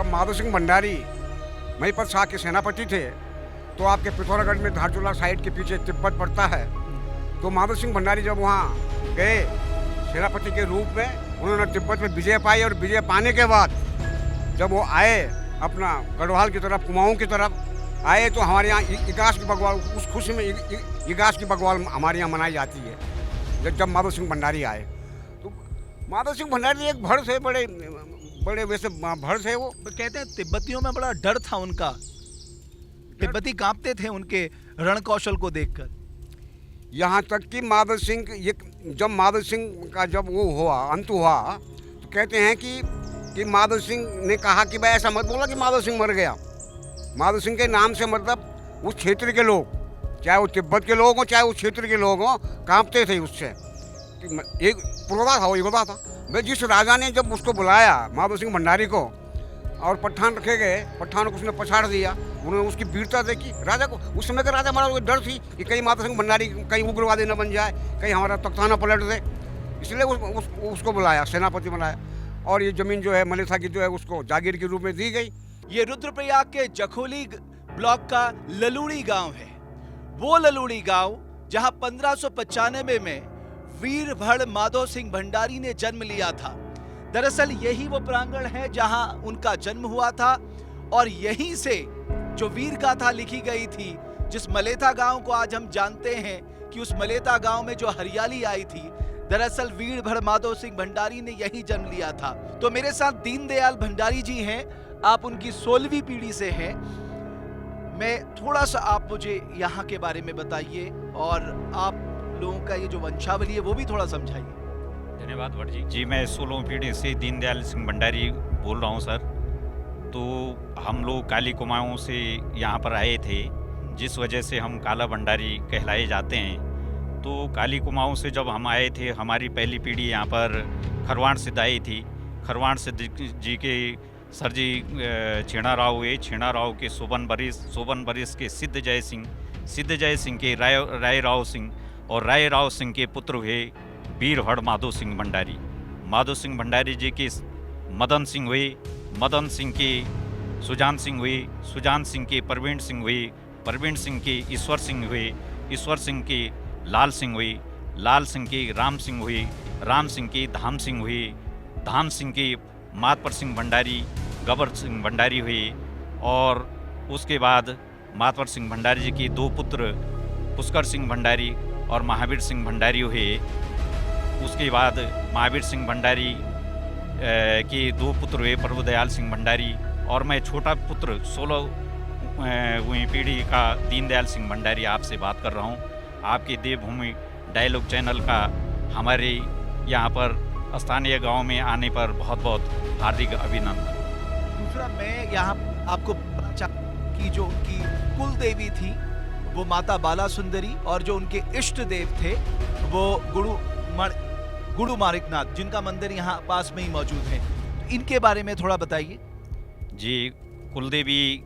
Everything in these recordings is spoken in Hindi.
माधो सिंह भंडारी महिपत शाह के सेनापति थे, तो आपके पिथौरागढ़ में धारचूला साइड के पीछे तिब्बत पड़ता है। तो माधो सिंह भंडारी जब वहाँ गए सेनापति के रूप में, उन्होंने तिब्बत में विजय पाई और विजय पाने के बाद जब वो आए अपना गढ़वाल की तरफ, कुमाऊँ की तरफ आए, तो हमारे यहाँ इगास की बगवाल, उस खुशी में इगास की बगवाल हमारे यहाँ मनाई जाती है जब माधो सिंह भंडारी आए। तो माधो सिंह भंडारी एक भड़ थे, बड़े वैसे भड़ थे वो। कहते हैं तिब्बतियों में बड़ा डर था उनका, तिब्बती कांपते थे उनके रण कौशल को देखकर। यहाँ तक कि माधो सिंह जब माधो सिंह का जब वो हुआ, अंत हुआ, तो कहते हैं कि माधो सिंह ने कहा कि भाई ऐसा मत बोला कि माधो सिंह मर गया। माधो सिंह के नाम से मतलब उस क्षेत्र के लोग, चाहे वो तिब्बत के लोग हों चाहे उस क्षेत्र के लोग हों, कांपते थे उससे। एक पुरोधा था, वो योद्धा था। मैं जिस राजा ने जब उसको बुलाया माधो सिंह भंडारी को और पठान रखे गए, पठानों को उसने पछाड़ दिया, उन्होंने उसकी वीरता देखी। राजा को उस समय का राजा हमारा डर थी कि कहीं माधो सिंह भंडारी कहीं उग्रवादी न बन जाए, कहीं हमारा तख्ताना पलट दे, इसलिए उसको बुलाया, सेनापति बनाया। और ये जमीन जो है मलेथा की जो है उसको जागीर के रूप में दी गई। ये रुद्रप्रयाग के जखोली ब्लॉक का ललूड़ी गांव है। वो ललूड़ी गांव जहां 1595 में वीर भड़ माधो सिंह भंडारी ने जन्म लिया था। दरअसल यही वो प्रांगण है जहां उनका जन्म हुआ था और यहीं से जो वीर गाथा लिखी गई थी, जिस मलेथा गांव को आज हम जानते हैं कि उस मलेथा गांव में जो हरियाली आई थी, दरअसल वीर भड़ माधो सिंह भंडारी ने यही जन्म लिया था। तो मेरे साथ दीनदयाल भंडारी जी हैं, आप उनकी 16वीं पीढ़ी से हैं। मैं थोड़ा सा, आप मुझे यहाँ के बारे में बताइए और आप लोगों का ये जो वंशावली है वो भी थोड़ा समझाइए। धन्यवाद भट्ट जी। जी, मैं 16वीं पीढ़ी से दीनदयाल सिंह भंडारी बोल रहा हूँ सर। तो हम लोग काली कुमाऊँ से यहाँ पर आए थे, जिस वजह से हम काला भंडारी कहलाए जाते हैं। तो काली कुमाऊँ से जब हम आए थे, हमारी पहली पीढ़ी यहाँ पर खरवाण सिद्ध आई थी। खरवाण सिद्ध जी के सर जी छेणा राव हुए, छेणा राव के सोबन बरिस के सिद्ध जय सिंह के राय राव सिंह और राय राव सिंह के पुत्र हुए वीर भड़ माधो सिंह भंडारी। माधो सिंह भंडारी जी के मदन सिंह हुए, मदन सिंह के सुजान सिंह हुए, सुजान सिंह के प्रवीण सिंह हुए, प्रवीण सिंह के ईश्वर सिंह हुए, ईश्वर सिंह के लाल सिंह हुए, लाल सिंह के राम सिंह हुए, राम सिंह के धाम सिंह हुए, धाम सिंह के मातपर सिंह भंडारी, गबर सिंह भंडारी हुए। और उसके बाद मातपर सिंह भंडारी जी के 2 पुत्र पुष्कर सिंह भंडारी और महावीर सिंह भंडारी हुए। उसके बाद महावीर सिंह भंडारी के 2 पुत्र हुए प्रभुदयाल सिंह भंडारी और मैं छोटा पुत्र 16वीं पीढ़ी का दीनदयाल सिंह भंडारी आपसे बात कर रहा हूँ। आपके देवभूमि डायलॉग चैनल का हमारे यहाँ पर स्थानीय गांव में आने पर बहुत बहुत हार्दिक अभिनंदन। दूसरा, मैं यहाँ आपको बताना चाहता कि जो उनकी कुल देवी थी वो माता बाला सुंदरी और जो उनके इष्ट देव थे वो गुरु माणिकनाथ, जिनका मंदिर यहाँ पास में ही मौजूद है। इनके बारे में थोड़ा बताइए। जी, कुलदेवी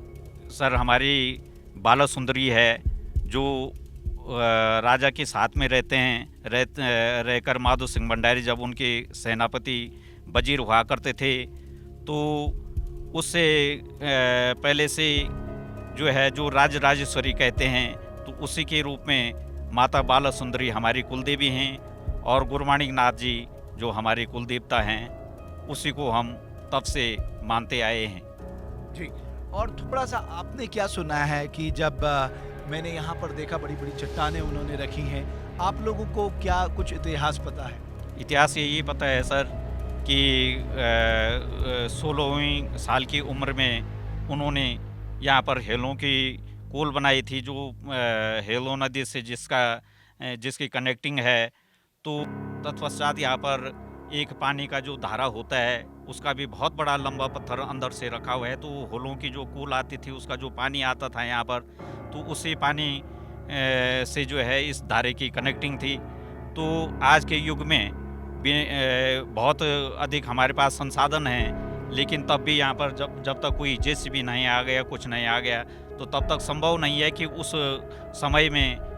सर हमारी बाला सुंदरी है, जो राजा के साथ में रहकर माधो सिंह भंडारी जब उनके सेनापति वजीर हुआ करते थे, तो उससे पहले से जो है जो राजराजेश्वरी कहते हैं, तो उसी के रूप में माता बाला सुंदरी हमारी कुलदेवी हैं और गुरुमाणिकनाथ जी जो हमारे कुलदेवता हैं, उसी को हम तब से मानते आए हैं। जी, और थोड़ा सा आपने क्या सुना है कि जब मैंने यहाँ पर देखा बड़ी बड़ी चट्टानें उन्होंने रखी हैं, आप लोगों को क्या कुछ इतिहास पता है? इतिहास यही पता है सर कि 16वीं साल की उम्र में उन्होंने यहाँ पर हेलों की कोल बनाई थी, जो हेलो नदी से जिसकी कनेक्टिंग है। तो तत्पश्चात यहाँ पर एक पानी का जो धारा होता है, उसका भी बहुत बड़ा लंबा पत्थर अंदर से रखा हुआ है। तो होलों की जो कोल आती थी, उसका जो पानी आता था यहाँ पर, तो उसी पानी से जो है इस धारे की कनेक्टिंग थी। तो आज के युग में बहुत अधिक हमारे पास संसाधन हैं, लेकिन तब भी यहाँ पर जब तक कोई जेसीबी नहीं आ गया, कुछ नहीं आ गया, तो तब तक संभव नहीं है कि उस समय में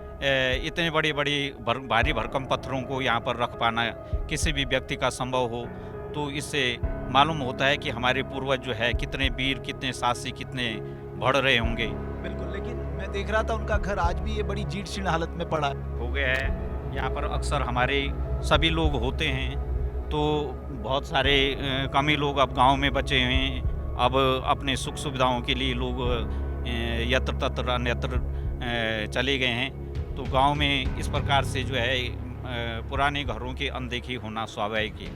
इतने बड़े भारी भरकम पत्थरों को यहाँ पर रख पाना किसी भी व्यक्ति का संभव हो। तो इससे मालूम होता है कि हमारे पूर्वज जो है कितने वीर, कितने साहसी, कितने बढ़ रहे होंगे। बिल्कुल, लेकिन मैं देख रहा था उनका घर आज भी ये बड़ी जीर्ण शीर्ण हालत में पड़ा है। हो गया है। यहाँ पर अक्सर हमारे सभी लोग होते हैं, तो बहुत सारे कम ही लोग अब गांव में बचे हुए हैं। अब अपने सुख सुविधाओं के लिए लोग यत्र तत्र अन्यत्र चले गए हैं। तो गांव में इस प्रकार से जो है पुराने घरों की अनदेखी होना स्वाभाविक है।